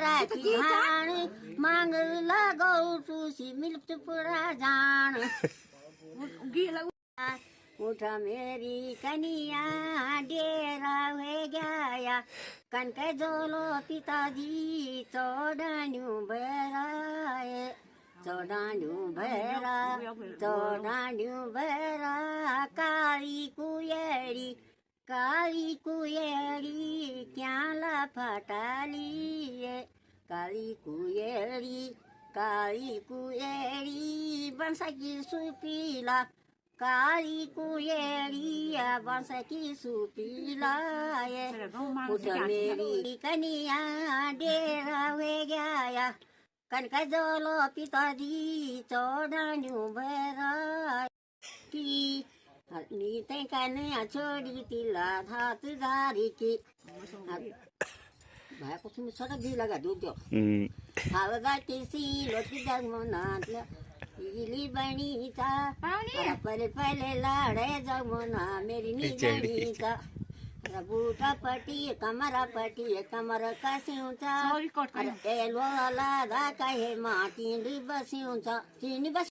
घराची घाण मांग लगाऊ तुझी मिल्क पुरा जाण उठा मेरी कनिया डेरा हो गया कनक जोलो पिताजी चौडान्यू भराए चौडान्यू भरा काली कुयेरी क्या ला फटाली काली कुयेरी बंसा की सुपीला काली कुयेरी बंसा की सुपीला उठ मेरी कनिया डेरा हो गया कनक जोलो पिताजी चौडान्यू भरा की नीते कन्या छोड़ी तिला हाथ दारी की भाई कुछ में सड़क भी लगा दूध दो हलगा किसी लोटी जगमोना इली बनी था पहले लाड़े जगमोना मेरी नीजनी था बूटा पटी कमर का सिंचा एलो वाला दा कहे माँ तीन बसिंचा तीन बस